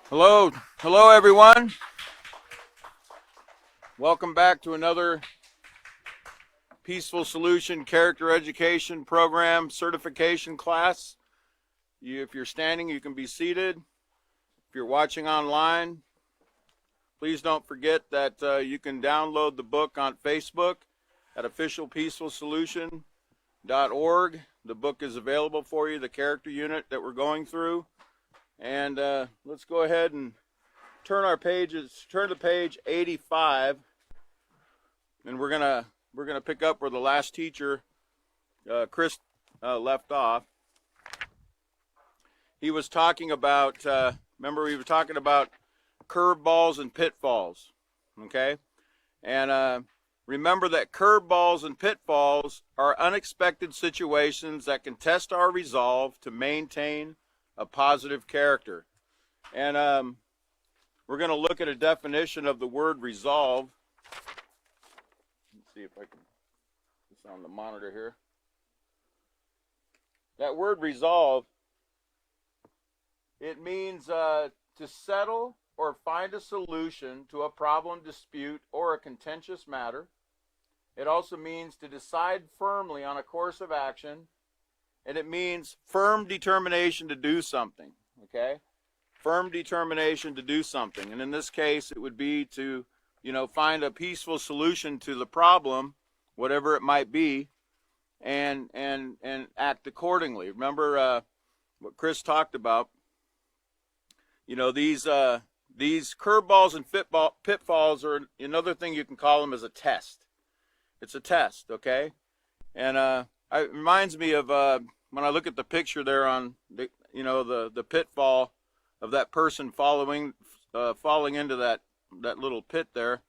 Hello everyone. Welcome back to another Peaceful Solution Character Education Program certification class. If you're standing, you can be seated. If you're watching online, please don't forget that you can download the book on Facebook at officialpeacefulsolution.org. The book is available for you, the character unit that we're going through. And let's go ahead and turn to page 85, and we're gonna pick up where the last teacher, Chris, left off. He was talking about, remember we were talking about curveballs and pitfalls, okay? And remember that curveballs and pitfalls are unexpected situations that can test our resolve to maintain a positive character. And we're going to look at a definition of the word resolve. Let's see if I can put this on the monitor here. That word resolve, it means to settle or find a solution to a problem, dispute, or a contentious matter. It also means to decide firmly on a course of action, and it means firm determination to do something, okay? Firm determination to do something. And in this case, it would be to, find a peaceful solution to the problem, whatever it might be, and act accordingly. Remember what Chris talked about. These curveballs and pitfalls are another thing you can call them as a test. It's a test, okay? And it reminds me of when I look at the picture there on the pitfall of that person falling into that little pit there.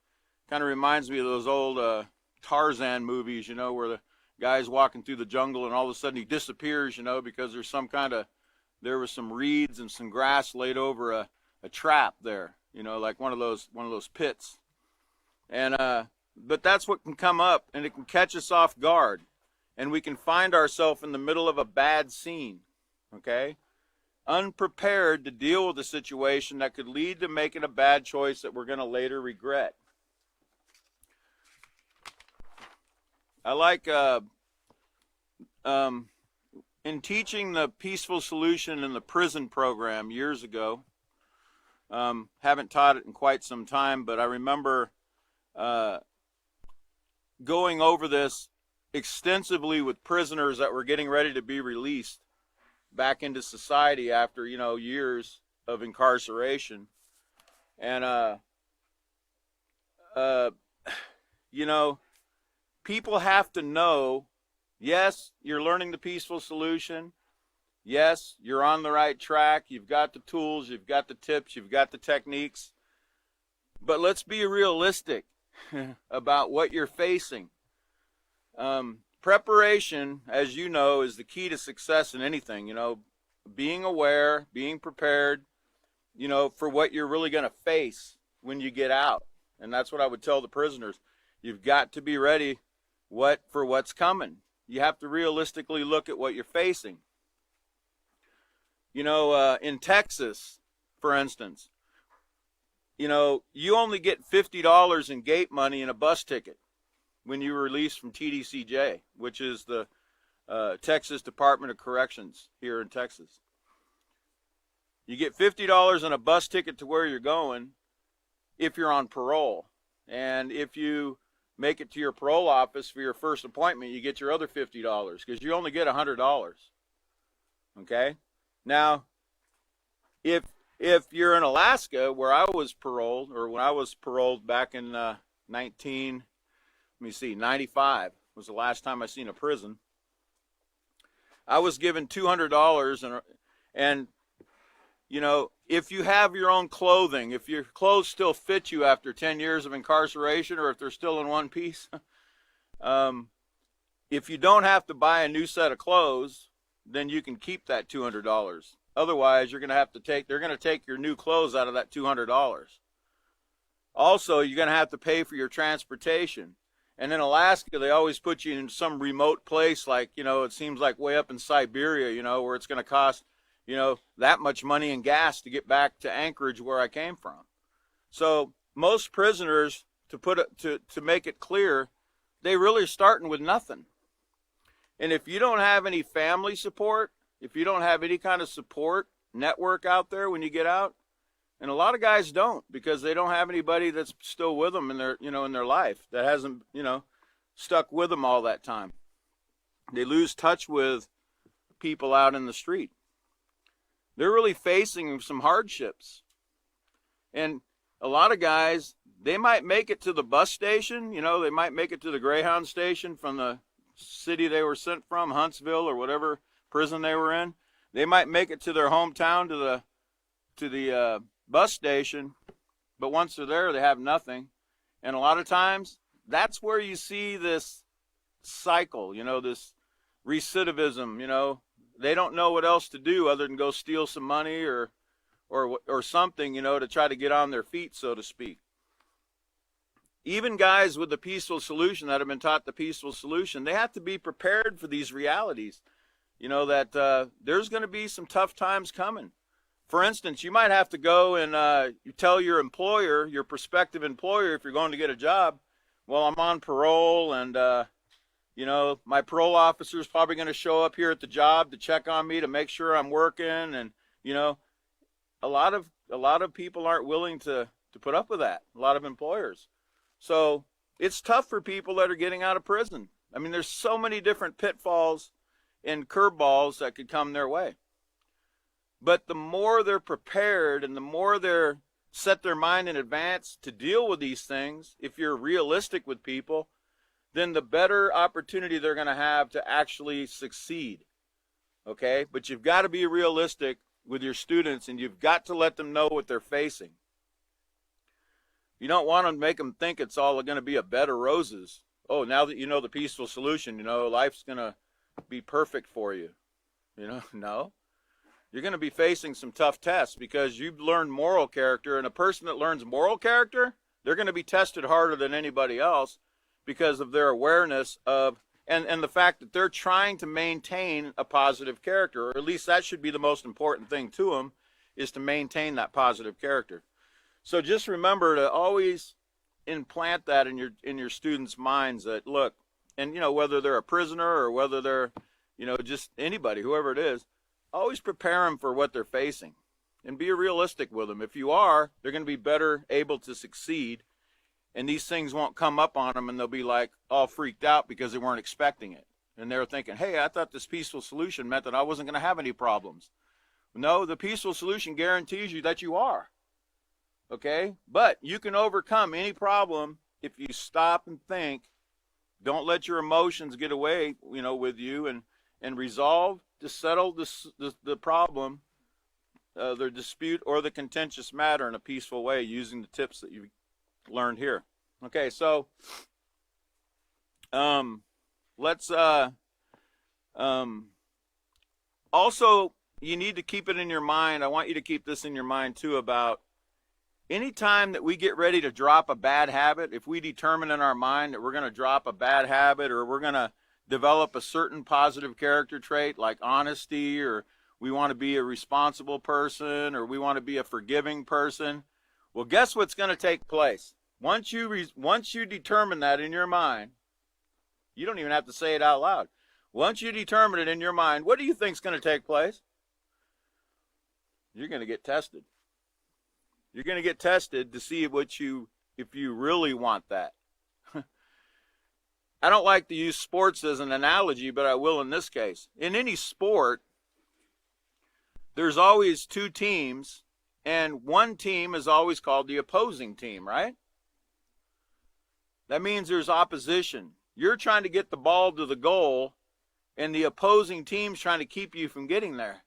Kind of reminds me of those old Tarzan movies, where the guy's walking through the jungle and all of a sudden he disappears, because there was some reeds and some grass laid over a trap there, like one of those pits. And but that's what can come up, and it can catch us off guard, and we can find ourselves in the middle of a bad scene, okay? Unprepared to deal with a situation that could lead to making a bad choice that we're going to later regret. I like, in teaching the Peaceful Solution in the prison program years ago, haven't taught it in quite some time, but I remember going over this extensively with prisoners that were getting ready to be released back into society after, years of incarceration. And, people have to know, yes, you're learning the Peaceful Solution. Yes, you're on the right track. You've got the tools, you've got the tips, you've got the techniques. But let's be realistic about what you're facing. Preparation, as you know, is the key to success in anything. Being aware, being prepared, for what you're really going to face when you get out. And that's what I would tell the prisoners. You've got to be ready for what's coming. You have to realistically look at what you're facing. In Texas, for instance, you only get $50 in gate money in a bus ticket when you release from TDCJ, which is the Texas Department of Corrections here in Texas. You get $50 in a bus ticket to where you're going if you're on parole. And if you make it to your parole office for your first appointment, you get your other $50 because you only get $100. Okay? Now, if you're in Alaska, where I was paroled, or when I was paroled back in 95 was the last time I seen a prison. I was given $200, and if you have your own clothing, if your clothes still fit you after 10 years of incarceration, or if they're still in one piece, if you don't have to buy a new set of clothes, then you can keep that $200. Otherwise, they're going to take your new clothes out of that $200. Also, you're going to have to pay for your transportation. And in Alaska, they always put you in some remote place, like, it seems like way up in Siberia, where it's going to cost, that much money in gas to get back to Anchorage where I came from. So most prisoners, to make it clear, they really are starting with nothing. And if you don't have any family support, if you don't have any kind of support network out there when you get out, and a lot of guys don't, because they don't have anybody that's still with them in their life, that hasn't, stuck with them all that time. They lose touch with people out in the street. They're really facing some hardships. And a lot of guys, they might make it to the bus station, they might make it to the Greyhound station from the city they were sent from, Huntsville or whatever prison they were in. They might make it to their hometown, to the bus station, but once they're there, they have nothing. And a lot of times, that's where you see this cycle, this recidivism. They don't know what else to do other than go steal some money or something, to try to get on their feet, so to speak. Even guys with the peaceful solution, that have been taught the peaceful solution, they have to be prepared for these realities, that there's going to be some tough times coming. For instance, you might have to go and you tell your employer, your prospective employer, if you're going to get a job, well, I'm on parole, and my parole officer is probably going to show up here at the job to check on me, to make sure I'm working. And a lot of people aren't willing to put up with that. A lot of employers. So it's tough for people that are getting out of prison. I mean, there's so many different pitfalls and curveballs that could come their way. But the more they're prepared and the more they're set their mind in advance to deal with these things, if you're realistic with people, then the better opportunity they're going to have to actually succeed. Okay? But you've got to be realistic with your students, and you've got to let them know what they're facing. You don't want to make them think it's all going to be a bed of roses. Oh, now that you know the peaceful solution, life's going to be perfect for you. No. You're going to be facing some tough tests, because you've learned moral character, and a person that learns moral character, they're going to be tested harder than anybody else because of their awareness of, and the fact that they're trying to maintain a positive character, or at least that should be the most important thing to them, is to maintain that positive character. So just remember to always implant that in your students' minds, that look, and whether they're a prisoner or whether they're just anybody, whoever it is, always prepare them for what they're facing and be realistic with them. If you are, they're going to be better able to succeed, and these things won't come up on them and they'll be like all freaked out because they weren't expecting it. And they're thinking, hey, I thought this peaceful solution meant that I wasn't going to have any problems. No, the peaceful solution guarantees you that you are. Okay? But you can overcome any problem if you stop and think. Don't let your emotions get away, with you, and resolve to settle the problem, the dispute or the contentious matter in a peaceful way, using the tips that you've learned here. Okay, so let's also, you need to keep it in your mind. I want you to keep this in your mind too, about any time that we get ready to drop a bad habit, if we determine in our mind that we're going to drop a bad habit, or we're going to develop a certain positive character trait like honesty, or we want to be a responsible person, or we want to be a forgiving person, well, guess what's going to take place? Once you determine that in your mind, you don't even have to say it out loud. Once you determine it in your mind, what do you think is going to take place? You're going to get tested. You're going to get tested to see if you really want that. I don't like to use sports as an analogy, but I will in this case. In any sport, there's always two teams, and one team is always called the opposing team, right? That means there's opposition. You're trying to get the ball to the goal, and the opposing team's trying to keep you from getting there.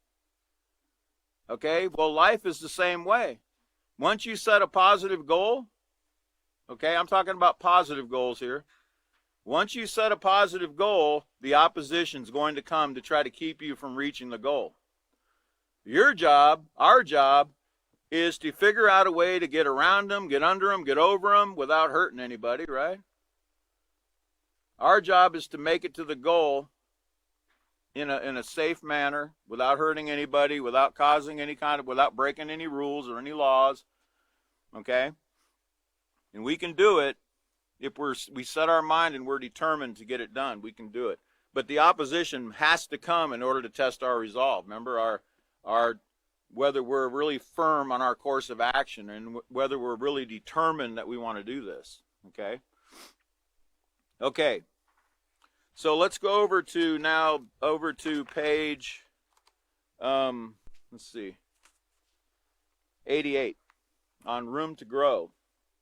Okay? Well, life is the same way. Once you set a positive goal, okay, I'm talking about positive goals here. Once you set a positive goal, the opposition's going to come to try to keep you from reaching the goal. Your job, our job, is to figure out a way to get around them, get under them, get over them without hurting anybody, right? Our job is to make it to the goal in a safe manner, without hurting anybody, without causing any kind of, without breaking any rules or any laws. Okay? And we can do it if we set our mind and we're determined to get it done. We can do it. But the opposition has to come in order to test our resolve. Remember, our whether we're really firm on our course of action and whether we're really determined that we want to do this. Okay? Okay. So let's go over to page, let's see, 88 on room to grow.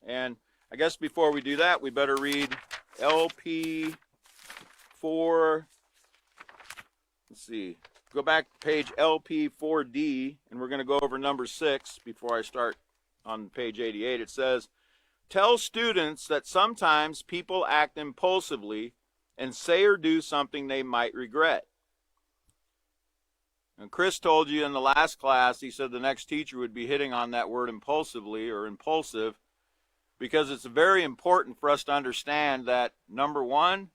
And I guess before we do that, we better read LP 4, let's see, go back to page LP 4D, and we're going to go over number 6 before I start on page 88. It says, tell students that sometimes people act impulsively and say or do something they might regret. And Chris told you in the last class, he said the next teacher would be hitting on that word impulsively or impulsive, because it's very important for us to understand that, number one,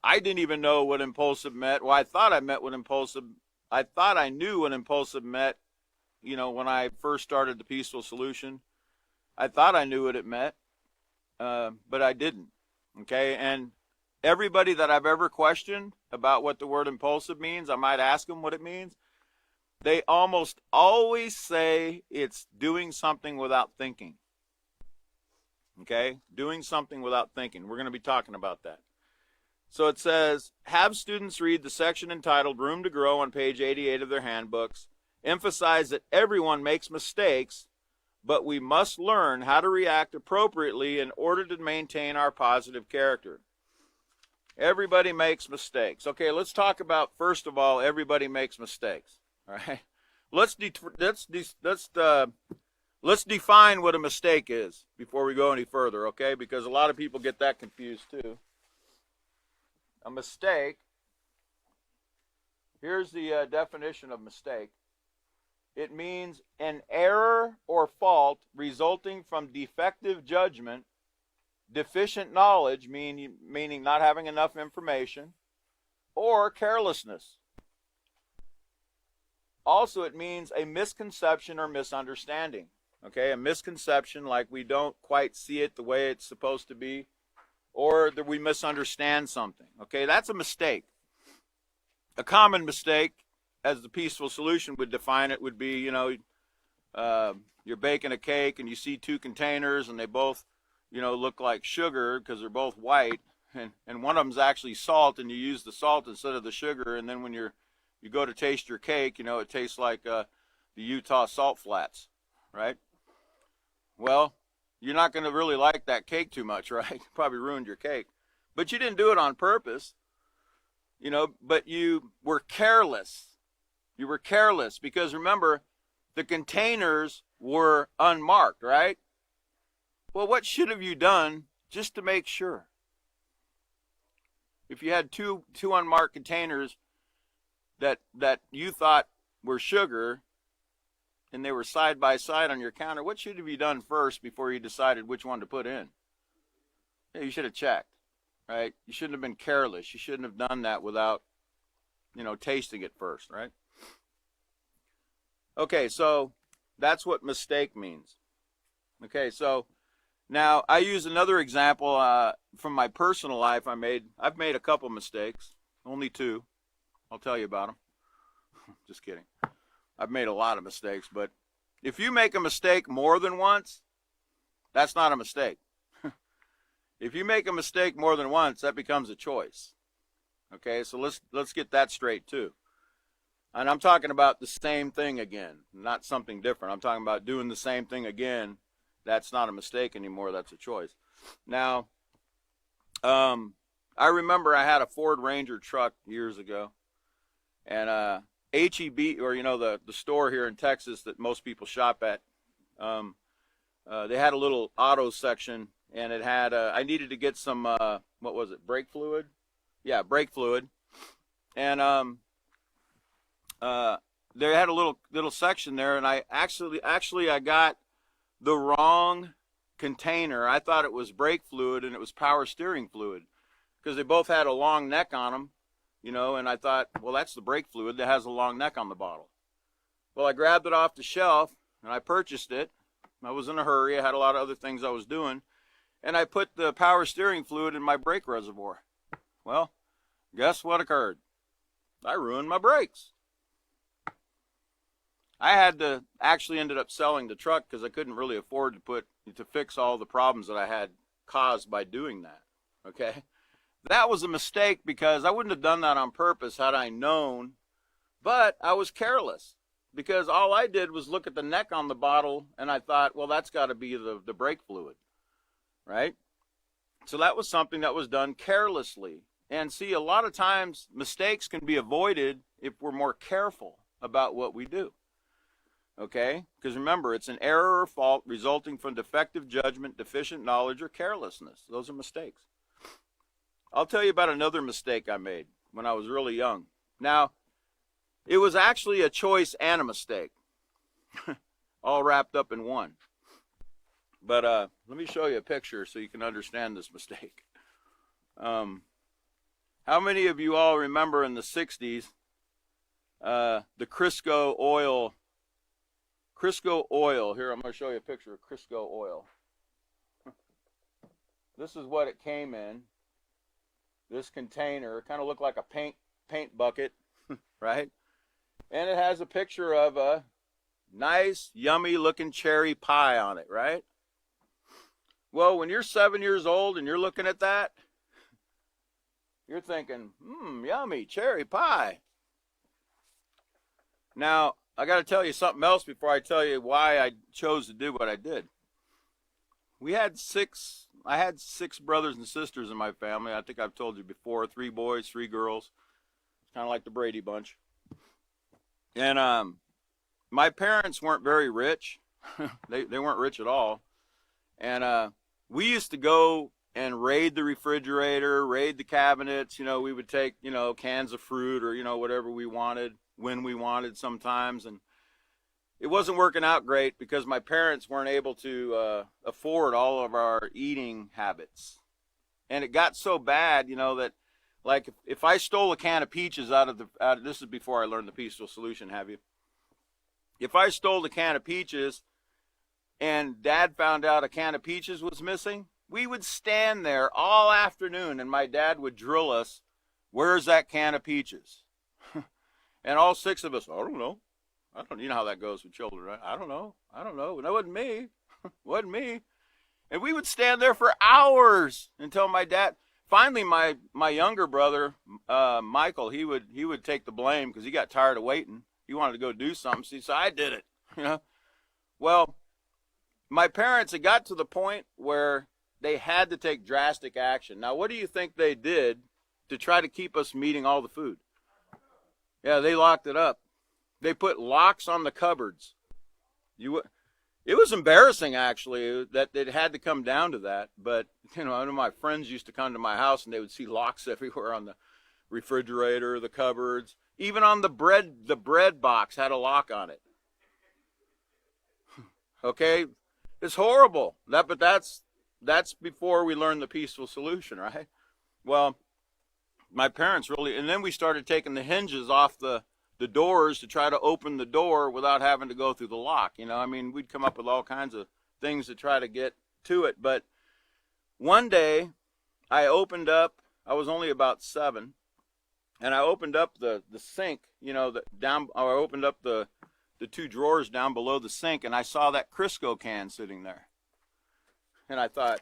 I didn't even know what impulsive meant. Well, I thought I knew what impulsive meant, when I first started the Peaceful Solution. I thought I knew what it meant, but I didn't. Okay, and everybody that I've ever questioned about what the word impulsive means, I might ask them what it means. They almost always say it's doing something without thinking. Okay, doing something without thinking. We're going to be talking about that. So it says, have students read the section entitled Room to Grow on page 88 of their handbooks. Emphasize that everyone makes mistakes, but we must learn how to react appropriately in order to maintain our positive character. Everybody makes mistakes. Okay, let's talk about, first of all, everybody makes mistakes. All right, let's define what a mistake is before we go any further. Okay, because a lot of people get that confused too. A mistake. Here's the definition of mistake. It means an error or fault resulting from defective judgment, deficient knowledge, meaning not having enough information, or carelessness. Also, it means a misconception or misunderstanding. Okay, a misconception, like we don't quite see it the way it's supposed to be, or that we misunderstand something. Okay, that's a mistake. A common mistake, as the Peaceful Solution would define it, would be, you're baking a cake and you see two containers and they both, look like sugar because they're both white, and one of them's actually salt, and you use the salt instead of the sugar, and then when you go to taste your cake, it tastes like the Utah salt flats, right? Well, you're not going to really like that cake too much, right? Probably ruined your cake. But you didn't do it on purpose, but you were careless. You were careless because, remember, the containers were unmarked, right? Well, what should have you done just to make sure? If you had two unmarked containers that you thought were sugar and they were side by side on your counter, what should have you done first before you decided which one to put in? Yeah, you should have checked, right? You shouldn't have been careless. You shouldn't have done that without, tasting it first, right? Okay, so that's what mistake means. Okay, so now I use another example from my personal life. I've made a couple mistakes, only 2. I'll tell you about them. Just kidding. I've made a lot of mistakes, but if you make a mistake more than once, that's not a mistake. If you make a mistake more than once, that becomes a choice. Okay, so let's get that straight too. And I'm talking about the same thing again, not something different. I'm talking about doing the same thing again. That's not a mistake anymore. That's a choice. Now, I remember I had a Ford Ranger truck years ago, and HEB, or the store here in Texas that most people shop at, they had a little auto section, and it had I needed to get some what was it, brake fluid? Yeah, brake fluid, and they had a little section there, and I actually I got the wrong container. I thought it was brake fluid, and it was power steering fluid, because they both had a long neck on them, and I thought, well, that's the brake fluid that has a long neck on the bottle. Well, I grabbed it off the shelf and I purchased it. I was in a hurry. I had a lot of other things I was doing. And I put the power steering fluid in my brake reservoir. Well, guess what occurred? I ruined my brakes. I had to actually ended up selling the truck because I couldn't really afford to fix all the problems that I had caused by doing that. Okay? That was a mistake because I wouldn't have done that on purpose had I known, but I was careless because all I did was look at the neck on the bottle and I thought, well, that's got to be the brake fluid, right? So that was something that was done carelessly. And see, a lot of times mistakes can be avoided if we're more careful about what we do. Okay? Because remember, it's an error or fault resulting from defective judgment, deficient knowledge, or carelessness. Those are mistakes. I'll tell you about another mistake I made when I was really young. Now, it was actually a choice and a mistake, all wrapped up in one. But let me show you a picture so you can understand this mistake. How many of you all remember in the 60s the Crisco oil? Crisco oil. Here, I'm going to show you a picture of Crisco oil. This is what it came in. This container kind of looked like a paint bucket, right? And it has a picture of a nice, yummy looking cherry pie on it, right? Well, when you're 7 years old and you're looking at that, you're thinking, yummy, cherry pie. Now, I got to tell you something else before I tell you why I chose to do what I did. I had six brothers and sisters in my family. I think I've told you before, 3 boys, 3 girls. It's kind of like the Brady Bunch. And my parents weren't very rich. They weren't rich at all. And we used to go and raid the refrigerator, raid the cabinets. We would take, cans of fruit or, whatever we wanted, when we wanted sometimes. And it wasn't working out great because my parents weren't able to afford all of our eating habits. And it got so bad, that like if I stole a can of peaches this is before I learned the peaceful solution, have you? If I stole the can of peaches and Dad found out a can of peaches was missing, we would stand there all afternoon and my dad would drill us, where's that can of peaches? And all 6 of us, I don't know. You know how that goes with children, right? I don't know. And that wasn't me. Wasn't me. And we would stand there for hours until my dad, finally my younger brother, Michael, he would take the blame because he got tired of waiting. He wanted to go do something, so I did it. Well, my parents had got to the point where they had to take drastic action. Now, what do you think they did to try to keep us from eating all the food? Yeah, they locked it up. They put locks on the cupboards. It was embarrassing, actually, that it had to come down to that. But, one of my friends used to come to my house, and they would see locks everywhere on the refrigerator, the cupboards. Even on the bread box had a lock on it. Okay? It's horrible. But that's before we learned the peaceful solution, right? Well, my parents really, and then we started taking the hinges off the doors to try to open the door without having to go through the lock. We'd come up with all kinds of things to try to get to it. But one day I was only about 7, and I opened up the sink, I opened up the 2 drawers down below the sink, and I saw that Crisco can sitting there. And I thought,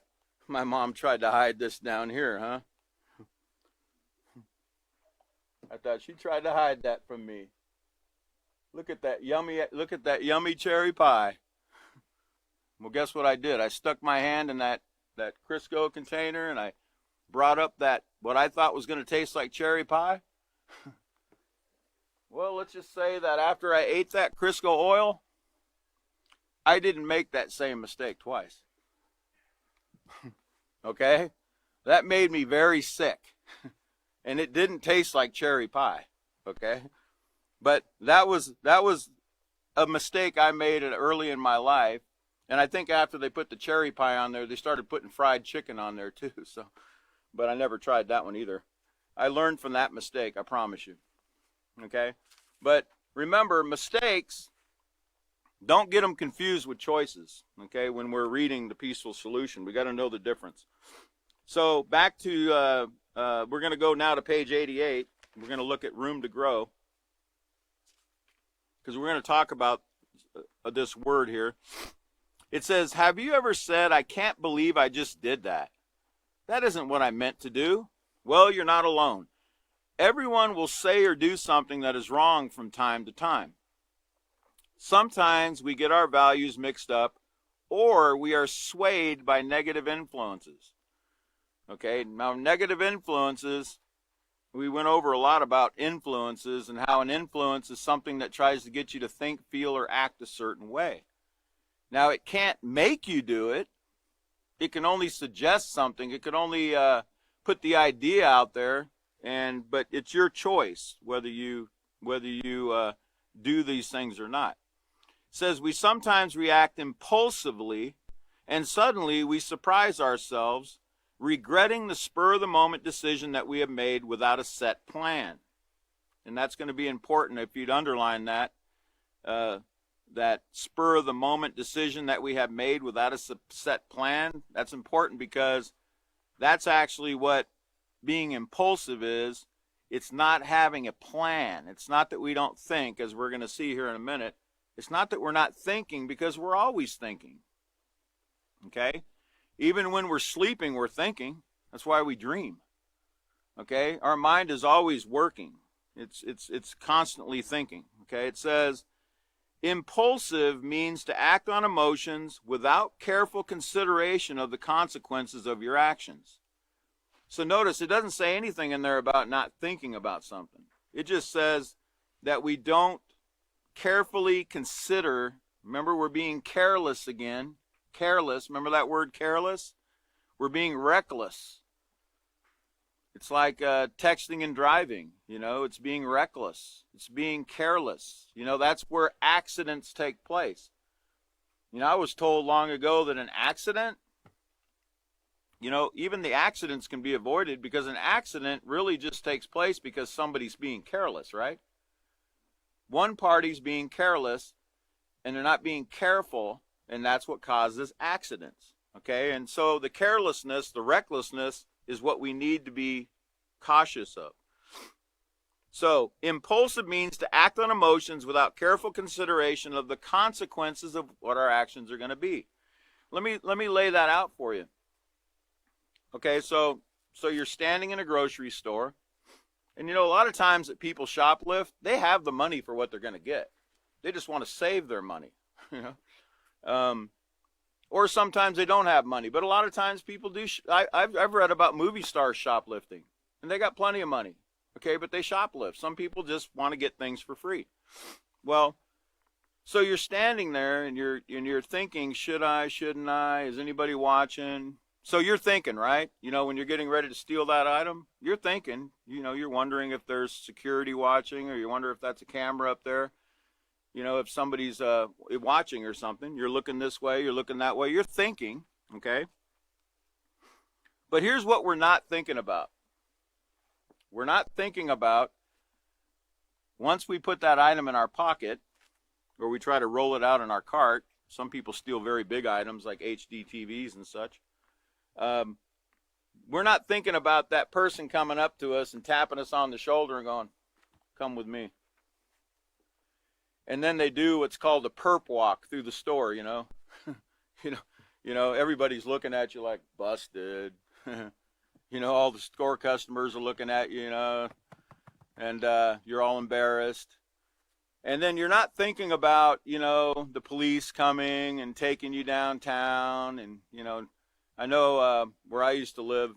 my mom tried to hide this down here, huh? I thought she tried to hide that from me. Look at that yummy cherry pie. Well, guess what I did? I stuck my hand in that Crisco container and I brought up what I thought was going to taste like cherry pie. Well, let's just say that after I ate that Crisco oil, I didn't make that same mistake twice. Okay? That made me very sick. And it didn't taste like cherry pie, okay? But that was a mistake I made early in my life. And I think after they put the cherry pie on there, they started putting fried chicken on there too. But I never tried that one either. I learned from that mistake, I promise you. Okay? But remember, mistakes, don't get them confused with choices. Okay? When we're reading The Peaceful Solution, we got to know the difference. So back to, we're going to go now to page 88. We're going to look at room to grow, because we're going to talk about this word here. It says, have you ever said, I can't believe I just did that? That isn't what I meant to do. Well, you're not alone. Everyone will say or do something that is wrong from time to time. Sometimes we get our values mixed up, or we are swayed by negative influences. Okay, now negative influences, we went over a lot about influences and how an influence is something that tries to get you to think, feel, or act a certain way. Now, it can't make you do it. It can only suggest something. It can only put the idea out there, but it's your choice whether you do these things or not. It says we sometimes react impulsively, and suddenly we surprise ourselves, regretting the spur-of-the-moment decision that we have made without a set plan. And that's going to be important if you'd underline that. That spur-of-the-moment decision that we have made without a set plan, that's important, because that's actually what being impulsive is. It's not having a plan. It's not that we don't think, as we're going to see here in a minute. It's not that we're not thinking, because we're always thinking. Okay? Even when we're sleeping, we're thinking. That's why we dream. Okay? Our mind is always working. It's constantly thinking. Okay? It says, impulsive means to act on emotions without careful consideration of the consequences of your actions. So notice, it doesn't say anything in there about not thinking about something. It just says that we don't carefully consider. Remember, we're being careless again. Careless. Remember that word careless? We're being reckless. It's like texting and driving. It's being reckless. It's being careless. That's where accidents take place. I was told long ago that an accident, even the accidents can be avoided, because an accident really just takes place because somebody's being careless, right? One party's being careless, and they're not being careful, and that's what causes accidents. Okay? And so the carelessness, the recklessness, is what we need to be cautious of. So, impulsive means to act on emotions without careful consideration of the consequences of what our actions are going to be. Let me lay that out for you. Okay, so you're standing in a grocery store, and a lot of times that people shoplift, they have the money for what they're going to get. They just want to save their money, or sometimes they don't have money. But a lot of times people do. I've read about movie stars shoplifting, and they got plenty of money. Okay, but they shoplift. Some people just want to get things for free. Well, so you're standing there and you're thinking, should I, shouldn't I? Is anybody watching? So you're thinking, right? When you're getting ready to steal that item, you're thinking, you're wondering if there's security watching, or you wonder if that's a camera up there. If somebody's watching or something. You're looking this way, you're looking that way, you're thinking, okay? But here's what we're not thinking about. We're not thinking about, once we put that item in our pocket, or we try to roll it out in our cart. Some people steal very big items like HD TVs and such. We're not thinking about that person coming up to us and tapping us on the shoulder and going, come with me. And then they do what's called a perp walk through the store, everybody's looking at you like, busted. All the store customers are looking at you, and you're all embarrassed. And then you're not thinking about, the police coming and taking you downtown. And, I know where I used to live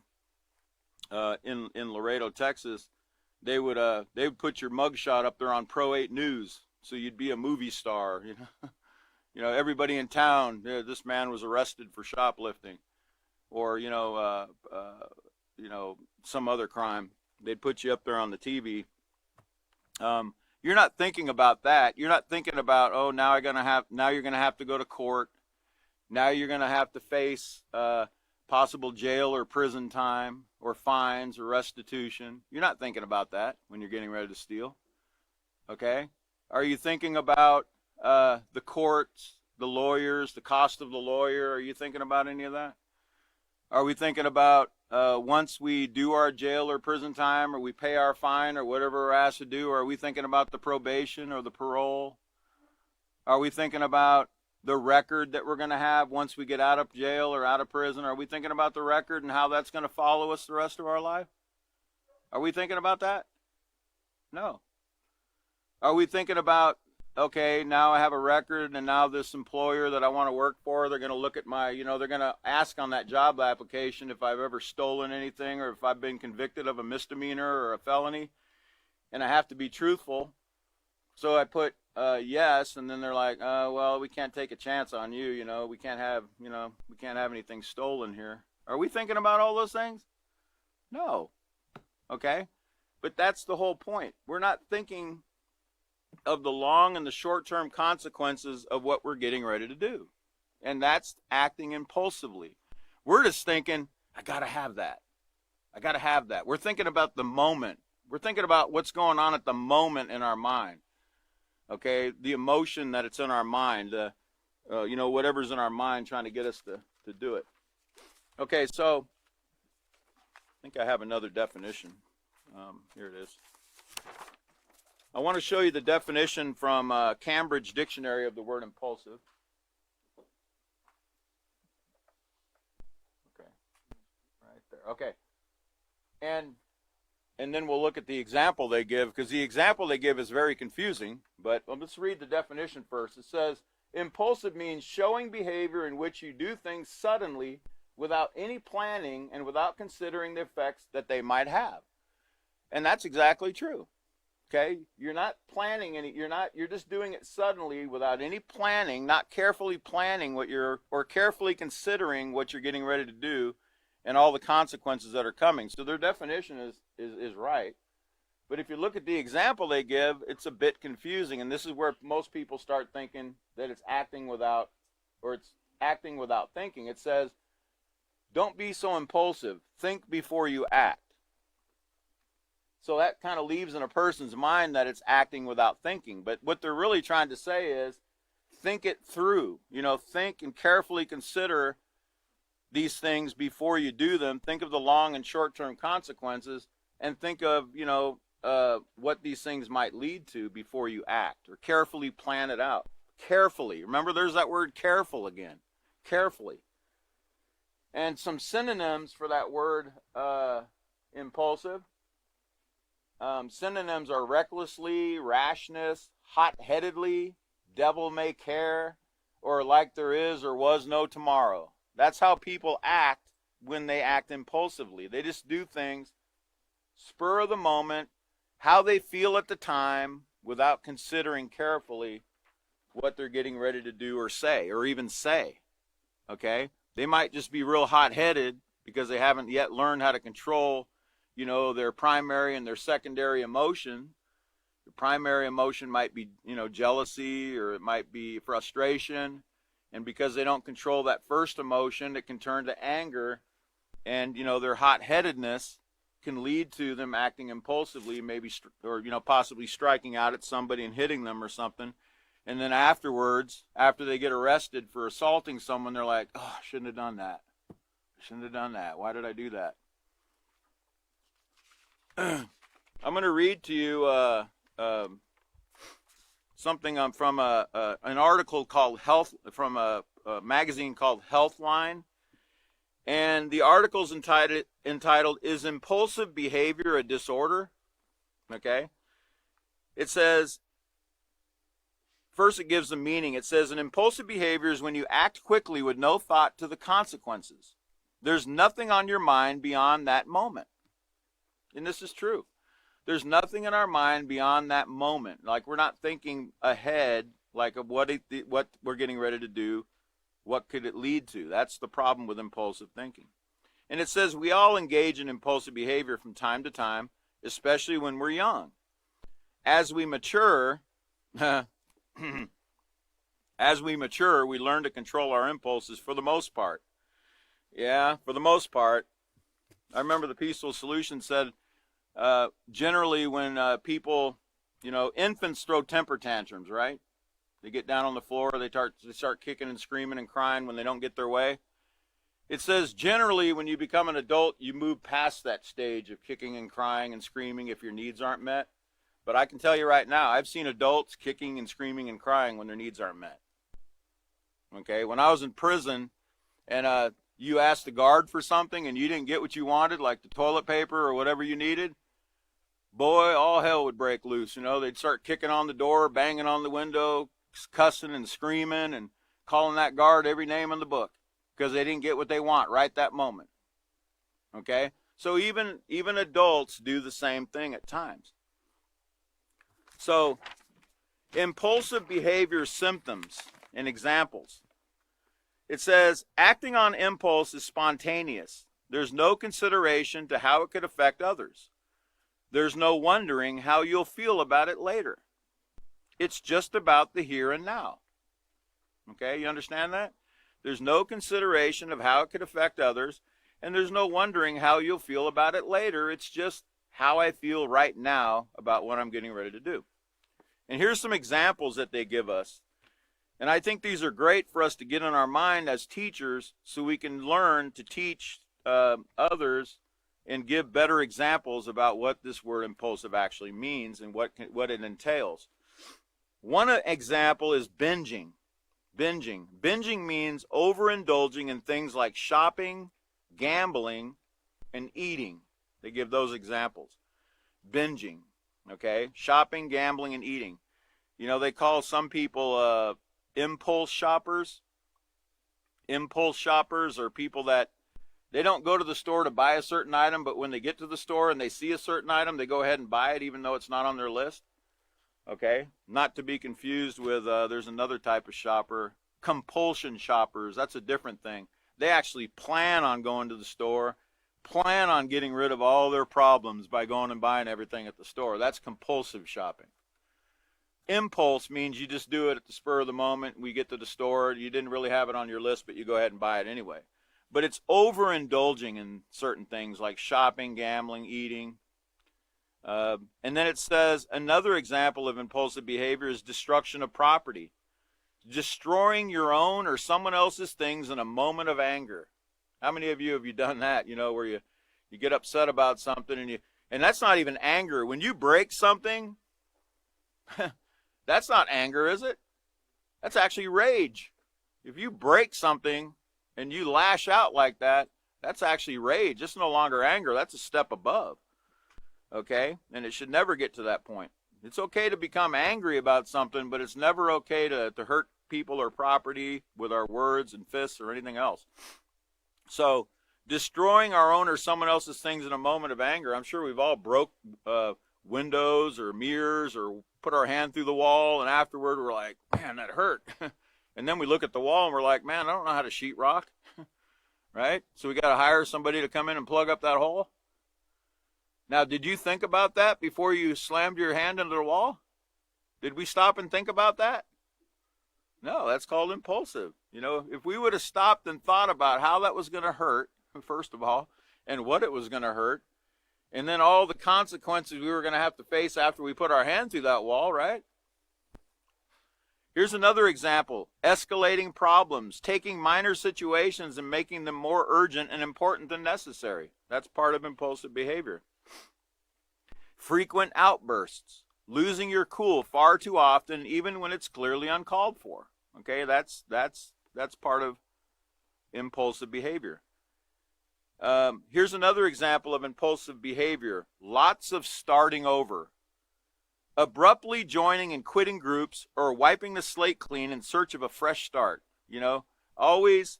in Laredo, Texas, they would put your mugshot up there on Pro 8 News, so you'd be a movie star. Everybody in town, this man was arrested for shoplifting, or some other crime. They'd put you up there on the TV. You're not thinking about that. You're not thinking about, oh, now you're going to have to go to court. Now you're going to have to face possible jail or prison time or fines or restitution. You're not thinking about that when you're getting ready to steal. Okay? Are you thinking about the courts, the lawyers, the cost of the lawyer? Are you thinking about any of that? Are we thinking about once we do our jail or prison time or we pay our fine or whatever we're asked to do, are we thinking about the probation or the parole? Are we thinking about the record that we're going to have once we get out of jail or out of prison? Are we thinking about the record and how that's going to follow us the rest of our life? Are we thinking about that? No. Are we thinking about, okay, now I have a record and now this employer that I want to work for, they're going to look at my, they're going to ask on that job application if I've ever stolen anything or if I've been convicted of a misdemeanor or a felony, and I have to be truthful. So I put yes, and then they're like, well, we can't take a chance on you, we can't have anything stolen here. Are we thinking about all those things? No. Okay? But that's the whole point. We're not thinking of the long and the short-term consequences of what we're getting ready to do. And that's acting impulsively. We're just thinking, I got to have that. I got to have that. We're thinking about the moment. We're thinking about what's going on at the moment in our mind. Okay, the emotion that it's in our mind, whatever's in our mind trying to get us to do it. Okay, so I think I have another definition. Here it is. I want to show you the definition from Cambridge Dictionary of the word impulsive. Okay, right there. Okay, and then we'll look at the example they give, because the example they give is very confusing, but let's read the definition first. It says, impulsive means showing behavior in which you do things suddenly without any planning and without considering the effects that they might have. And that's exactly true. Okay? You're not planning you're just doing it suddenly without any planning, not carefully planning or carefully considering what you're getting ready to do and all the consequences that are coming. So their definition is right. But if you look at the example they give, it's a bit confusing. And this is where most people start thinking that it's acting without thinking. It says, don't be so impulsive. Think before you act. So that kind of leaves in a person's mind that it's acting without thinking. But what they're really trying to say is, think it through. Think and carefully consider these things before you do them. Think of the long and short-term consequences, and think of, what these things might lead to before you act, or carefully plan it out. Carefully. Remember, there's that word careful again. Carefully. And some synonyms for that word impulsive. Synonyms are recklessly, rashness, hot-headedly, devil may care, or like there is or was no tomorrow. That's how people act when they act impulsively. They just do things spur of the moment, how they feel at the time, without considering carefully what they're getting ready to do or say, or even say. Okay? They might just be real hot-headed because they haven't yet learned how to control, their primary and their secondary emotion. The primary emotion might be, jealousy, or it might be frustration. And because they don't control that first emotion, it can turn to anger. And, their hot-headedness can lead to them acting impulsively, maybe, or, possibly striking out at somebody and hitting them or something. And then afterwards, after they get arrested for assaulting someone, they're like, oh, I shouldn't have done that. I shouldn't have done that. Why did I do that? I'm going to read to you something from an article called Health, from a magazine called Healthline. And the article's entitled, Is Impulsive Behavior a Disorder? Okay. It says, first it gives a meaning. It says, an impulsive behavior is when you act quickly with no thought to the consequences. There's nothing on your mind beyond that moment. And this is true. There's nothing in our mind beyond that moment. Like, we're not thinking ahead, like, of what we're getting ready to do. What could it lead to? That's the problem with impulsive thinking. And it says we all engage in impulsive behavior from time to time, especially when we're young. As we mature, we learn to control our impulses for the most part. Yeah, for the most part. I remember the Peaceful Solution said generally when people, infants throw temper tantrums, right? They get down on the floor, they start kicking and screaming and crying when they don't get their way. It says generally when you become an adult, you move past that stage of kicking and crying and screaming if your needs aren't met. But I can tell you right now, I've seen adults kicking and screaming and crying when their needs aren't met. Okay, when I was in prison and you asked the guard for something and you didn't get what you wanted, like the toilet paper or whatever you needed, boy, all hell would break loose. They'd start kicking on the door, banging on the window, cussing and screaming and calling that guard every name in the book because they didn't get what they want right that moment. Okay? So even adults do the same thing at times. So, impulsive behavior symptoms and examples. It says, acting on impulse is spontaneous. There's no consideration to how it could affect others. There's no wondering how you'll feel about it later. It's just about the here and now. Okay, you understand that? There's no consideration of how it could affect others, and there's no wondering how you'll feel about it later. It's just how I feel right now about what I'm getting ready to do. And here's some examples that they give us. And I think these are great for us to get in our mind as teachers so we can learn to teach others and give better examples about what this word impulsive actually means and what it entails. One example is binging. Binging means overindulging in things like shopping, gambling, and eating. They give those examples. Binging, okay? Shopping, gambling, and eating. They call some people impulse shoppers. Impulse shoppers are people that they don't go to the store to buy a certain item, but when they get to the store and they see a certain item, they go ahead and buy it even though it's not on their list. Okay? Not to be confused with, there's another type of shopper, compulsion shoppers. That's a different thing. They actually plan on going to the store, plan on getting rid of all their problems by going and buying everything at the store. That's compulsive shopping. Impulse means you just do it at the spur of the moment. We get to the store, you didn't really have it on your list, but you go ahead and buy it anyway. But it's overindulging in certain things like shopping, gambling, eating. And then it says another example of impulsive behavior is destruction of property. Destroying your own or someone else's things in a moment of anger. How many of you have done that, where you get upset about something and that's not even anger. When you break something, that's not anger, is it? That's actually rage. If you break something and you lash out like that, that's actually rage. It's no longer anger. That's a step above. Okay? And it should never get to that point. It's okay to become angry about something, but it's never okay to hurt people or property with our words and fists or anything else. So, destroying our own or someone else's things in a moment of anger, I'm sure we've all broke windows or mirrors or put our hand through the wall, and afterward we're like, man, that hurt. And then we look at the wall and we're like, man, I don't know how to sheetrock. Right? So we got to hire somebody to come in and plug up that hole. Now, did you think about that before you slammed your hand into the wall? Did we stop and think about that? No, that's called impulsive. If we would have stopped and thought about how that was going to hurt, first of all, and what it was going to hurt, and then all the consequences we were going to have to face after we put our hand through that wall, right? Here's another example. Escalating problems, taking minor situations and making them more urgent and important than necessary. That's part of impulsive behavior. Frequent outbursts, losing your cool far too often, even when it's clearly uncalled for. Okay, that's part of impulsive behavior. Here's another example of impulsive behavior. Lots of starting over. Abruptly joining and quitting groups or wiping the slate clean in search of a fresh start. Always,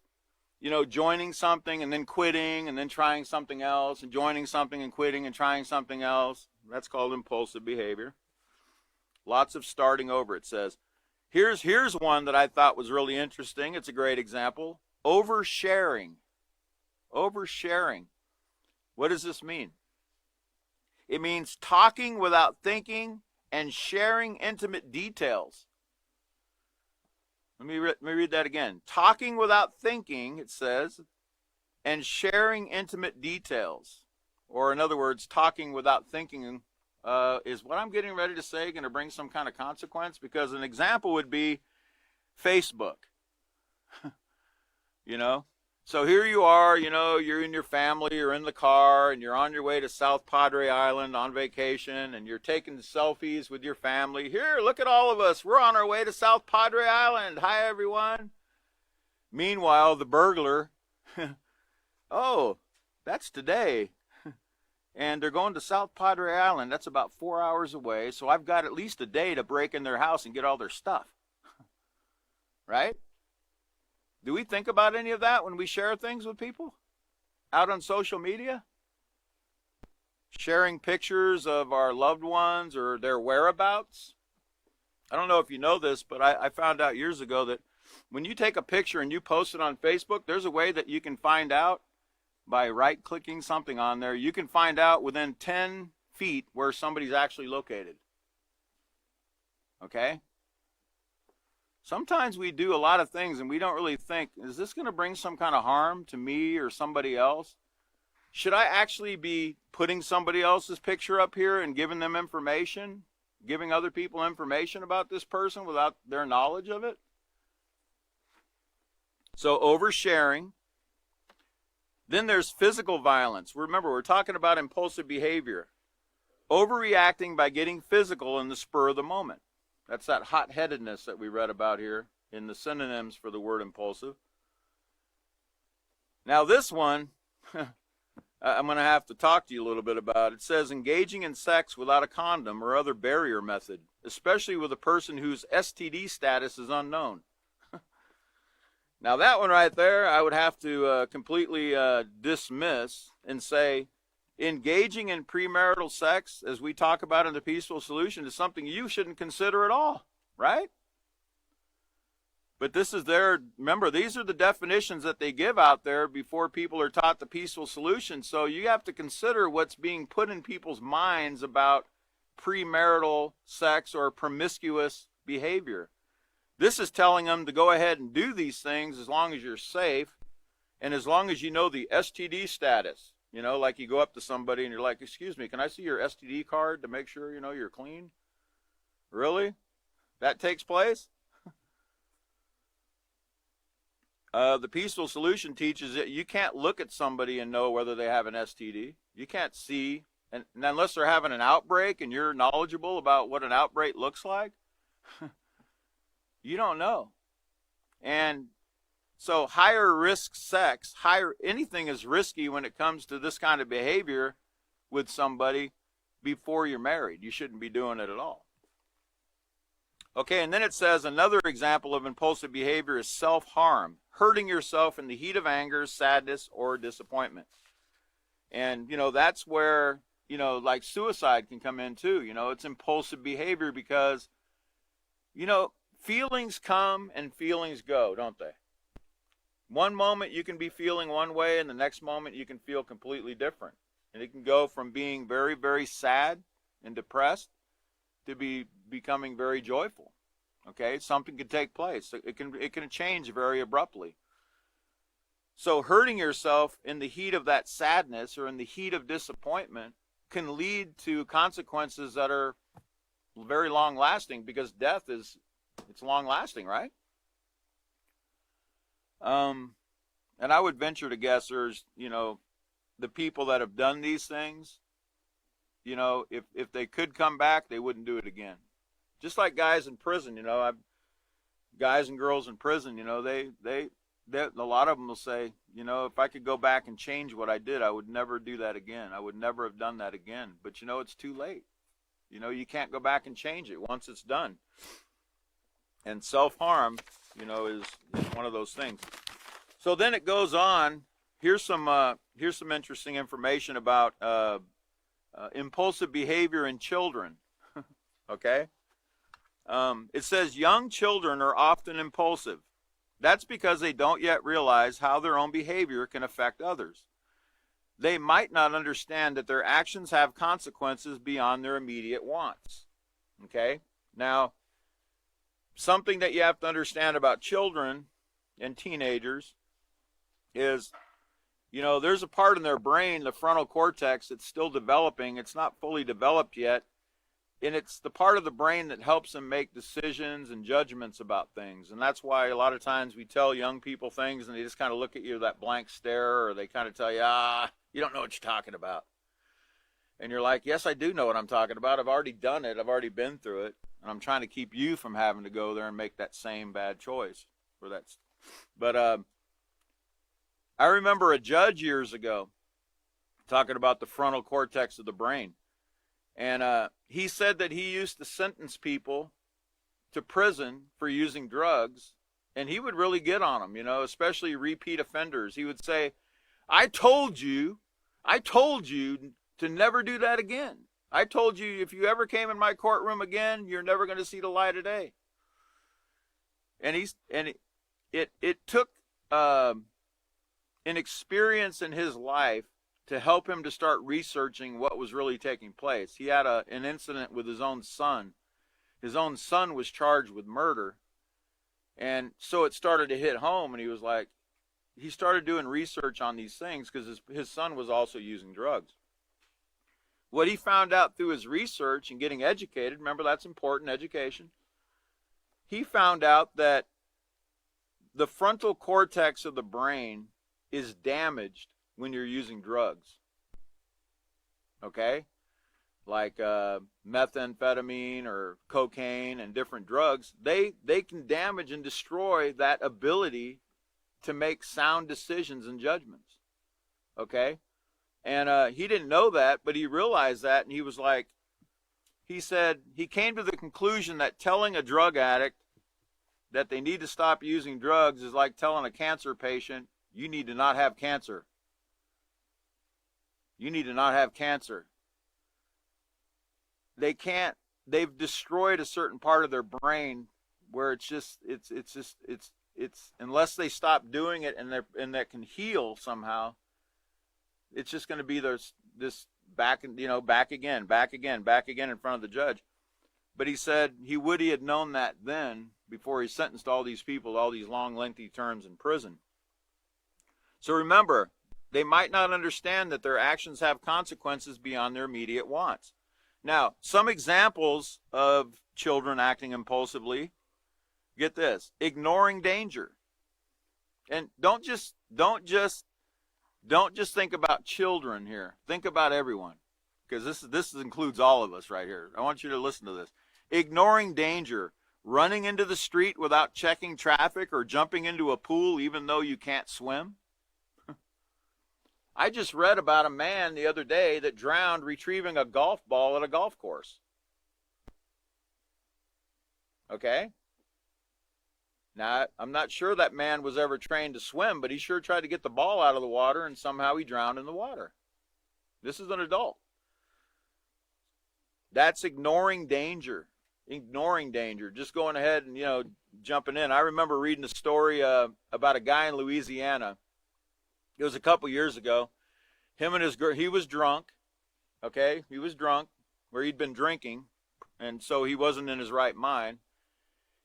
joining something and then quitting and then trying something else and joining something and quitting and trying something else. That's called impulsive behavior. Lots of starting over, it says. Here's one that I thought was really interesting. It's a great example. Oversharing. Oversharing. What does this mean? It means talking without thinking and sharing intimate details. Let me read that again. Talking without thinking, it says, and sharing intimate details, or in other words, talking without thinking, is what I'm getting ready to say going to bring some kind of consequence? Because an example would be Facebook. You know, so here you are, you know, you're in your family, you're in the car, and you're on your way to South Padre Island on vacation, and you're taking selfies with your family. Here, look at all of us. We're on our way to South Padre Island. Hi, everyone. Meanwhile, the burglar, oh, that's today. And they're going to South Padre Island. That's about 4 hours away. So I've got at least a day to break in their house and get all their stuff. Right? Do we think about any of that when we share things with people out on social media? Sharing pictures of our loved ones or their whereabouts? I don't know if you know this, but I found out years ago that when you take a picture and you post it on Facebook, there's a way that you can find out by right-clicking something on there. You can find out within 10 feet where somebody's actually located. Okay? Sometimes we do a lot of things and we don't really think, is this going to bring some kind of harm to me or somebody else? Should I actually be putting somebody else's picture up here and giving them information, giving other people information about this person without their knowledge of it? So oversharing. Then there's physical violence. Remember, we're talking about impulsive behavior. Overreacting by getting physical in the spur of the moment. That's that hot-headedness that we read about here in the synonyms for the word impulsive. Now this one, I'm going to have to talk to you a little bit about. It says engaging in sex without a condom or other barrier method, especially with a person whose STD status is unknown. Now that one right there, I would have to completely dismiss and say, engaging in premarital sex, as we talk about in the Peaceful Solution, is something you shouldn't consider at all, right? But this is remember, these are the definitions that they give out there before people are taught the Peaceful Solution. So you have to consider what's being put in people's minds about premarital sex or promiscuous behavior. This is telling them to go ahead and do these things as long as you're safe and as long as you know the STD status. You know, like you go up to somebody and you're like, excuse me, can I see your STD card to make sure, you know, you're clean? Really? That takes place? The Peaceful Solution teaches that you can't look at somebody and know whether they have an STD. You can't see, and unless they're having an outbreak and you're knowledgeable about what an outbreak looks like, you don't know. And so higher risk sex, anything is risky when it comes to this kind of behavior with somebody before you're married. You shouldn't be doing it at all. Okay, and then it says another example of impulsive behavior is self-harm, hurting yourself in the heat of anger, sadness, or disappointment. And, you know, that's where, you know, like suicide can come in too. You know, it's impulsive behavior because, you know, feelings come and feelings go, don't they? One moment you can be feeling one way and the next moment you can feel completely different. And it can go from being very, very sad and depressed to becoming very joyful. Okay, something can take place. It can change very abruptly. So hurting yourself in the heat of that sadness or in the heat of disappointment can lead to consequences that are very long lasting, because death it's long lasting, right? And I would venture to guess there's, you know, the people that have done these things, you know, if they could come back, they wouldn't do it again. Just like guys in prison, you know, guys and girls in prison, you know, they a lot of them will say, you know, if I could go back and change what I did, I would never do that again. I would never have done that again. But, you know, it's too late. You know, you can't go back and change it once it's done. And self-harm, you know, is one of those things. So then it goes on. Here's some interesting information about impulsive behavior in children. Okay? It says young children are often impulsive. That's because they don't yet realize how their own behavior can affect others. They might not understand that their actions have consequences beyond their immediate wants. Okay? Now, something that you have to understand about children and teenagers is You know, there's a part in their brain, the frontal cortex, it's still developing. It's not fully developed yet. And it's the part of the brain that helps them make decisions and judgments about things. And that's why a lot of times we tell young people things and they just kind of look at you with that blank stare, or they kind of tell you, you don't know what you're talking about. And you're like, yes, I do know what I'm talking about. I've already done it. I've already been through it. And I'm trying to keep you from having to go there and make that same bad choice. But I remember a judge years ago talking about the frontal cortex of the brain. And he said that he used to sentence people to prison for using drugs, and he would really get on them, you know, especially repeat offenders. He would say, I told you to never do that again. I told you if you ever came in my courtroom again, you're never going to see the light of day. And it took an experience in his life to help him to start researching what was really taking place. He had an incident with his own son. His own son was charged with murder. And so it started to hit home, and he was like, he started doing research on these things because his son was also using drugs. What he found out through his research and getting educated, remember that's important, education. He found out that the frontal cortex of the brain is damaged when you're using drugs, okay? Like methamphetamine or cocaine and different drugs, they can damage and destroy that ability to make sound decisions and judgments, okay? And he didn't know that, but he realized that, and he was like, he said he came to the conclusion that telling a drug addict that they need to stop using drugs is like telling a cancer patient, you need to not have cancer. You need to not have cancer. They've destroyed a certain part of their brain where it's unless they stop doing it and that can heal somehow, it's just going to be this back again in front of the judge. But he said he had known that then before he sentenced all these people to all these long, lengthy terms in prison. So remember, they might not understand that their actions have consequences beyond their immediate wants. Now, some examples of children acting impulsively, get this, ignoring danger. And don't just think about children here. Think about everyone, because this includes all of us right here. I want you to listen to this. Ignoring danger, running into the street without checking traffic, or jumping into a pool even though you can't swim. I just read about a man the other day that drowned retrieving a golf ball at a golf course. Okay? Now, I'm not sure that man was ever trained to swim, but he sure tried to get the ball out of the water, and somehow he drowned in the water. This is an adult. That's ignoring danger. Ignoring danger. Just going ahead and, jumping in. I remember reading a story about a guy in Louisiana. It was a couple years ago. Him and his girl, he was drunk. Okay? He was drunk, where he'd been drinking, and so he wasn't in his right mind.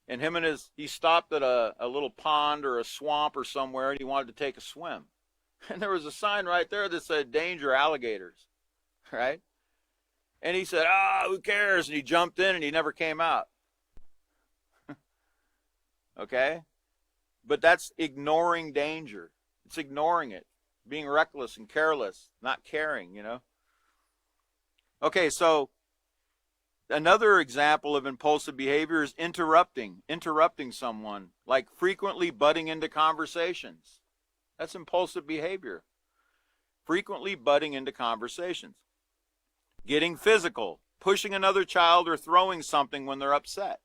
And he stopped at a little pond or a swamp or somewhere, and he wanted to take a swim. And there was a sign right there that said, danger, alligators. Right? And he said, who cares? And he jumped in and he never came out. Okay? But that's ignoring danger. It's ignoring it. Being reckless and careless, not caring, Okay, so another example of impulsive behavior is interrupting someone, like frequently butting into conversations. That's impulsive behavior. Frequently butting into conversations. Getting physical, pushing another child or throwing something when they're upset.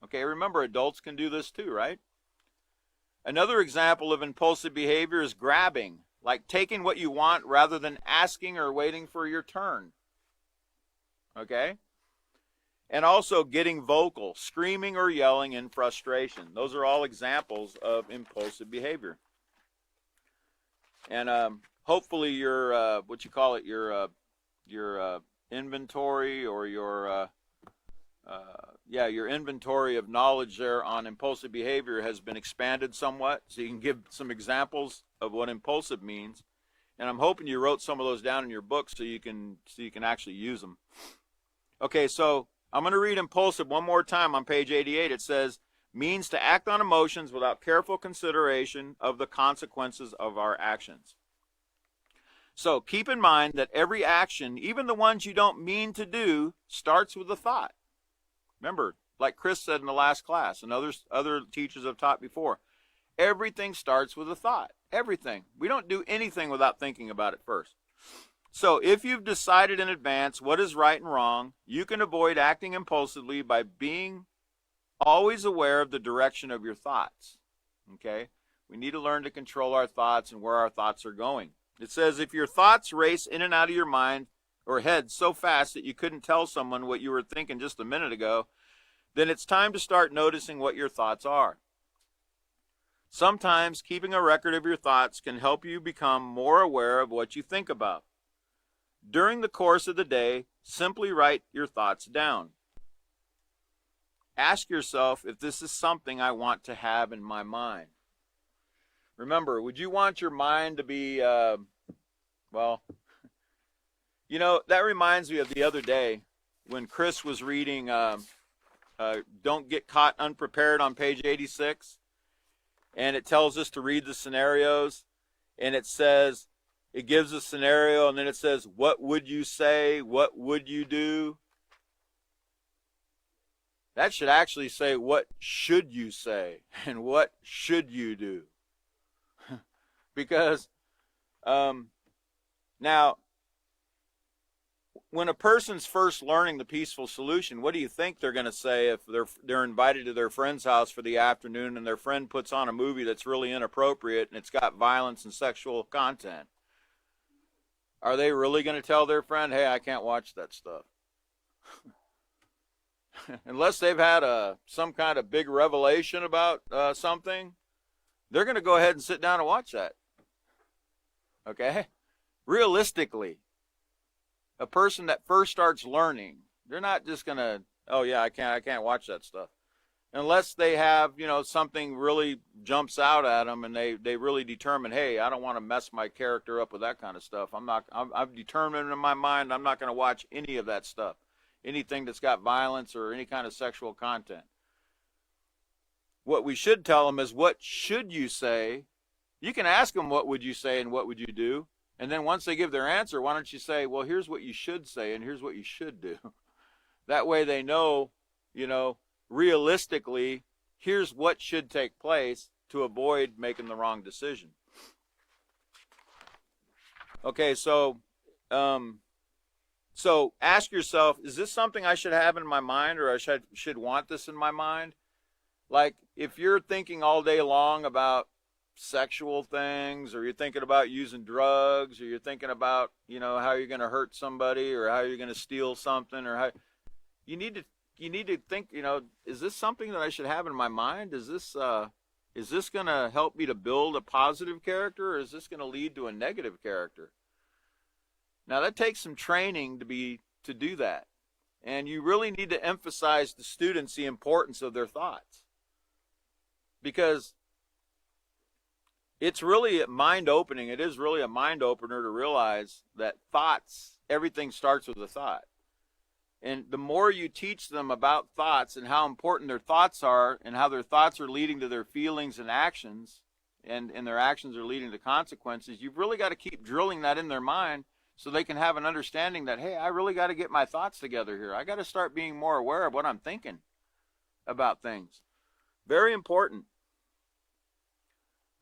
Okay, remember, adults can do this too, right? Another example of impulsive behavior is grabbing, like taking what you want rather than asking or waiting for your turn. Okay? And also getting vocal, screaming or yelling in frustration. Those are all examples of impulsive behavior. And hopefully your your inventory or your your inventory of knowledge there on impulsive behavior has been expanded somewhat, so you can give some examples of what impulsive means. And I'm hoping you wrote some of those down in your book so you can actually use them. Okay, so I'm going to read impulsive one more time on page 88. It says, means to act on emotions without careful consideration of the consequences of our actions. So keep in mind that every action, even the ones you don't mean to do, starts with a thought. Remember, like Chris said in the last class, and other teachers have taught before, everything starts with a thought. Everything. We don't do anything without thinking about it first. So if you've decided in advance what is right and wrong, you can avoid acting impulsively by being always aware of the direction of your thoughts. Okay? We need to learn to control our thoughts and where our thoughts are going. It says if your thoughts race in and out of your mind or head so fast that you couldn't tell someone what you were thinking just a minute ago, then it's time to start noticing what your thoughts are. Sometimes keeping a record of your thoughts can help you become more aware of what you think about. During the course of the day, simply write your thoughts down. Ask yourself if this is something I want to have in my mind. Remember, would you want your mind to be, well, you know, that reminds me of the other day when Chris was reading Don't Get Caught Unprepared on page 86. And it tells us to read the scenarios. And it says, it gives a scenario, and then it says, what would you say? What would you do? That should actually say, what should you say? And what should you do? Because now, when a person's first learning the peaceful solution, what do you think they're going to say if they're invited to their friend's house for the afternoon and their friend puts on a movie that's really inappropriate and it's got violence and sexual content? Are they really going to tell their friend, hey, I can't watch that stuff? Unless they've had some kind of big revelation about something, they're going to go ahead and sit down and watch that. Okay? Realistically, a person that first starts learning, they're not just going to, oh yeah, I can't watch that stuff. Unless they have, you know, something really jumps out at them and they really determine, hey, I don't want to mess my character up with that kind of stuff. I've determined in my mind I'm not going to watch any of that stuff. Anything that's got violence or any kind of sexual content. What we should tell them is, what should you say? You can ask them, what would you say and what would you do? And then once they give their answer, why don't you say, well, here's what you should say and here's what you should do. That way they know, you know, realistically, here's what should take place to avoid making the wrong decision. Okay, so ask yourself, is this something I should have in my mind, or I should want this in my mind? Like, if you're thinking all day long about sexual things, or you're thinking about using drugs, or you're thinking about, you know, how you're going to hurt somebody, or how you're going to steal something, or how you need to think, you know, is this something that I should have in my mind? Is this going to help me to build a positive character, or is this going to lead to a negative character? Now that takes some training to do that. And you really need to emphasize to students the importance of their thoughts. Because it's really mind-opening. It is really a mind-opener to realize that thoughts, everything starts with a thought. And the more you teach them about thoughts and how important their thoughts are and how their thoughts are leading to their feelings and actions, and their actions are leading to consequences, you've really got to keep drilling that in their mind so they can have an understanding that, hey, I really got to get my thoughts together here. I got to start being more aware of what I'm thinking about things. Very important.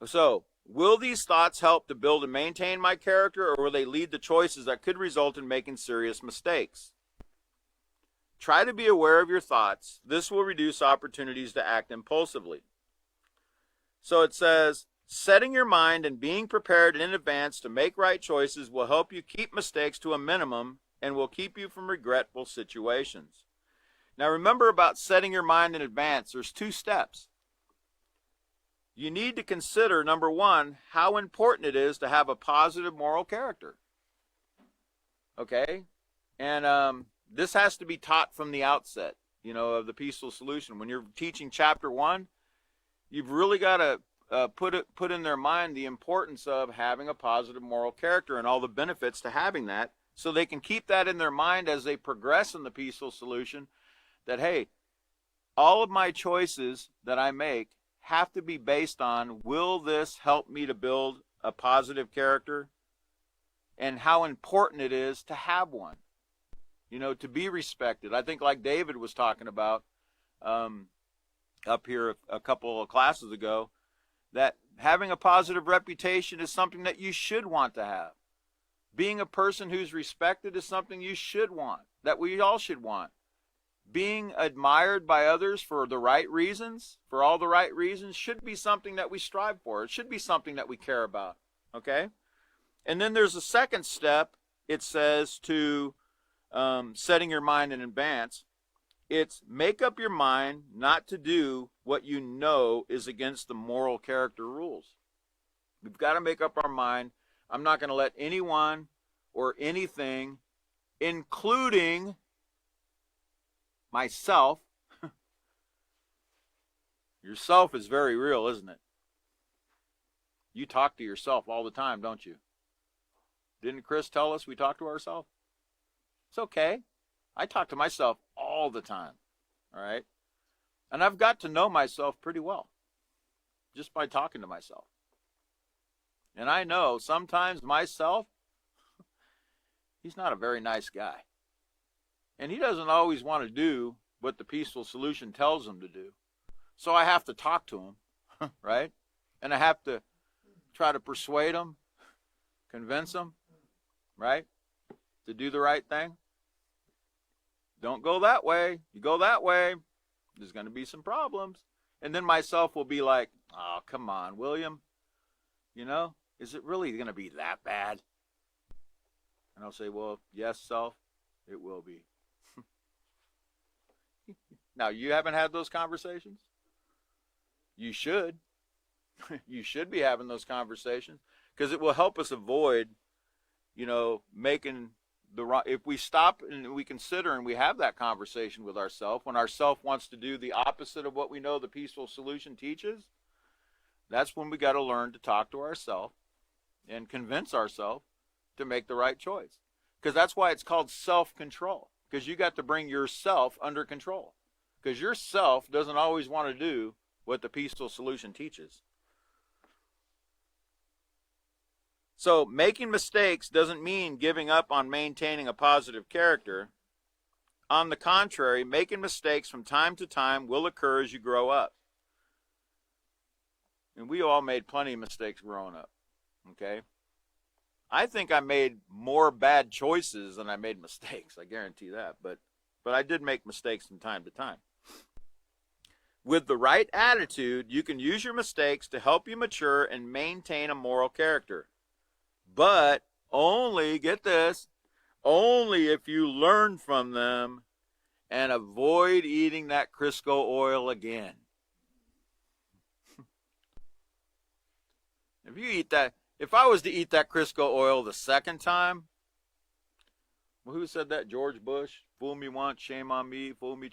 So, will these thoughts help to build and maintain my character, or will they lead to choices that could result in making serious mistakes? Try to be aware of your thoughts. This will reduce opportunities to act impulsively. So it says, setting your mind and being prepared in advance to make right choices will help you keep mistakes to a minimum and will keep you from regretful situations. Now remember about setting your mind in advance. There's 2 steps. You need to consider, number 1, how important it is to have a positive moral character. Okay? And this has to be taught from the outset. of the peaceful solution. When you're teaching chapter 1, you've really got to put in their mind the importance of having a positive moral character and all the benefits to having that, so they can keep that in their mind as they progress in the peaceful solution, that, hey, all of my choices that I make have to be based on, will this help me to build a positive character, and how important it is to have one, to be respected. I think, like David was talking about up here a couple of classes ago, that having a positive reputation is something that you should want to have. Being a person who's respected is something you should want, that we all should want. Being admired by others for the right reasons, for all the right reasons, should be something that we strive for. It should be something that we care about, okay? And then there's a second step. It says to setting your mind in advance. It's make up your mind not to do what you know is against the moral character rules. We've got to make up our mind. I'm not going to let anyone or anything, including myself. Yourself is very real, isn't it? You talk to yourself all the time, don't you? Didn't Chris tell us we talk to ourselves? It's okay. I talk to myself all the time, all right? And I've got to know myself pretty well just by talking to myself. And I know sometimes myself, he's not a very nice guy. And he doesn't always want to do what the peaceful solution tells him to do. So I have to talk to him, right? And I have to try to persuade him, convince him, right, to do the right thing. Don't go that way. You go that way, there's going to be some problems. And then myself will be like, oh, come on, William. Is it really going to be that bad? And I'll say, well, yes, self, it will be. Now, you haven't had those conversations? You should. You should be having those conversations, because it will help us avoid, making the wrong. If we stop and we consider and we have that conversation with ourselves, when ourself wants to do the opposite of what we know the peaceful solution teaches, that's when we got to learn to talk to ourselves and convince ourselves to make the right choice. Because that's why it's called self-control, because you got to bring yourself under control, because yourself doesn't always want to do what the peaceful solution teaches. So making mistakes doesn't mean giving up on maintaining a positive character. On the contrary, making mistakes from time to time will occur as you grow up. And we all made plenty of mistakes growing up, okay? I think I made more bad choices than I made mistakes, I guarantee that. But I did make mistakes from time to time. With the right attitude, you can use your mistakes to help you mature and maintain a moral character. But only, get this, only if you learn from them and avoid eating that Crisco oil again. If I was to eat that Crisco oil the second time, well, who said that? George Bush? Fool me once, shame on me. Fool me,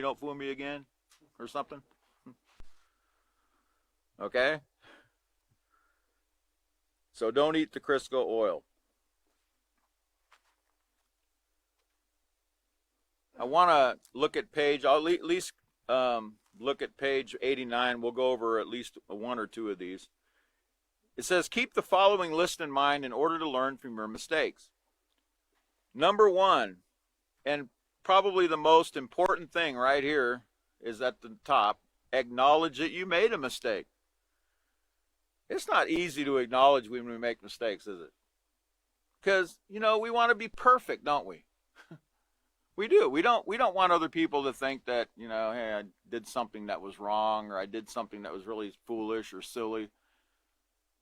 don't fool me again, or something. Okay? So don't eat the Crisco oil. I want to look at I'll at least look at page 89. We'll go over at least one or two of these. It says, keep the following list in mind in order to learn from your mistakes. Number 1, and probably the most important thing right here is at the top, acknowledge that you made a mistake. It's not easy to acknowledge when we make mistakes, is it? Because, we want to be perfect, don't we? We do. We don't want other people to think that, hey, I did something that was wrong, or I did something that was really foolish or silly.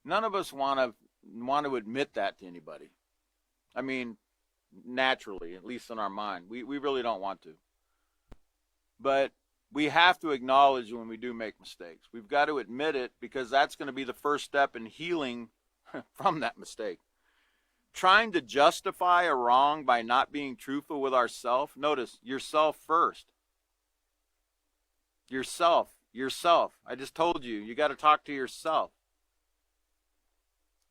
None of us want to admit that to anybody. I mean, naturally, at least in our mind. We really don't want to. But we have to acknowledge when we do make mistakes. We've got to admit it, because that's going to be the first step in healing from that mistake. trying to justify a wrong by not being truthful with ourselves. Notice, yourself first. Yourself. I just told you, you got to talk to yourself.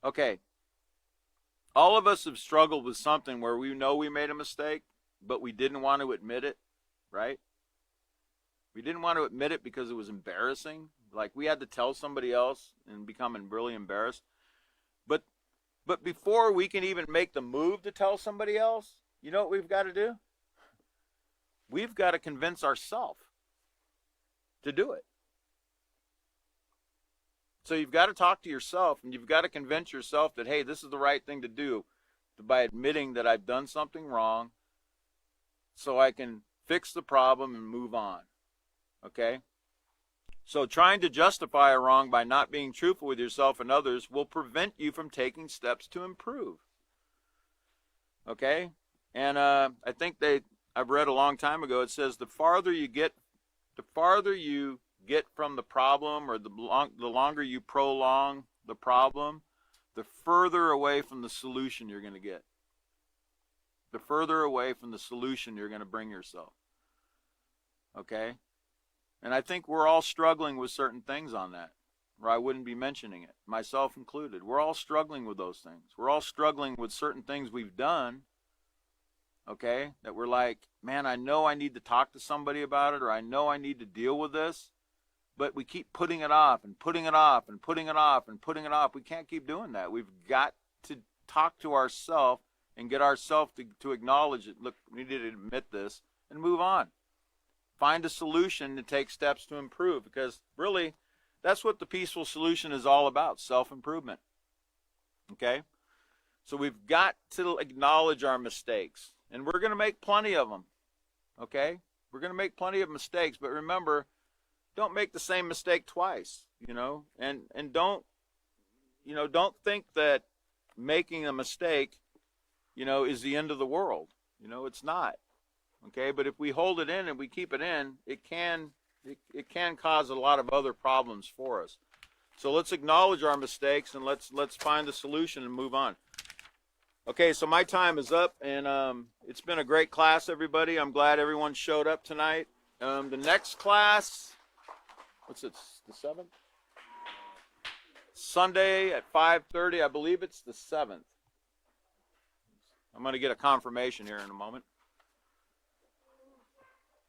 Okay. All of us have struggled with something where we know we made a mistake, but we didn't want to admit it, right? We didn't want to admit it because it was embarrassing. Like we had to tell somebody else and become really embarrassed. But before we can even make the move to tell somebody else, you know what we've got to do? We've got to convince ourselves to do it. So you've got to talk to yourself, and you've got to convince yourself that, hey, this is the right thing to do by admitting that I've done something wrong so I can fix the problem and move on. Okay? So trying to justify a wrong by not being truthful with yourself and others will prevent you from taking steps to improve. Okay? And I think I've read a long time ago, it says the farther you get from the problem, or the longer you prolong the problem, the further away from the solution you're going to get. The further away from the solution you're going to bring yourself. Okay? And I think we're all struggling with certain things on that, or I wouldn't be mentioning it, myself included. We're all struggling with those things. We're all struggling with certain things we've done, okay, that we're like, man, I know I need to talk to somebody about it, or I know I need to deal with this, but we keep putting it off and putting it off and putting it off and putting it off. We can't keep doing that. We've got to talk to ourselves and get ourselves to acknowledge it. Look, we need to admit this and move on. Find a solution to take steps to improve, because really that's what the peaceful solution is all about, self-improvement. Okay? So we've got to acknowledge our mistakes, and we're going to make plenty of them. Okay? We're going to make plenty of mistakes, but remember, don't make the same mistake twice, and don't think that making a mistake, is the end of the world. It's not. Okay, but if we hold it in and we keep it in, it can cause a lot of other problems for us. So let's acknowledge our mistakes, and let's find the solution and move on. Okay, so my time is up, and it's been a great class, everybody. I'm glad everyone showed up tonight. The next class, what's it, the 7th? Sunday at 5:30, I believe it's the 7th. I'm going to get a confirmation here in a moment.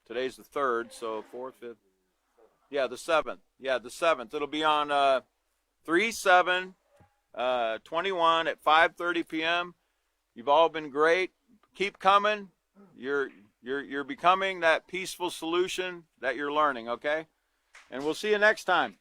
Today's the 3rd, so 4th, 5th. Yeah, the 7th. Yeah, the 7th. It'll be on 3/7/21 at 5:30 p.m. You've all been great. Keep coming. You're becoming that peaceful solution that you're learning, okay? And we'll see you next time.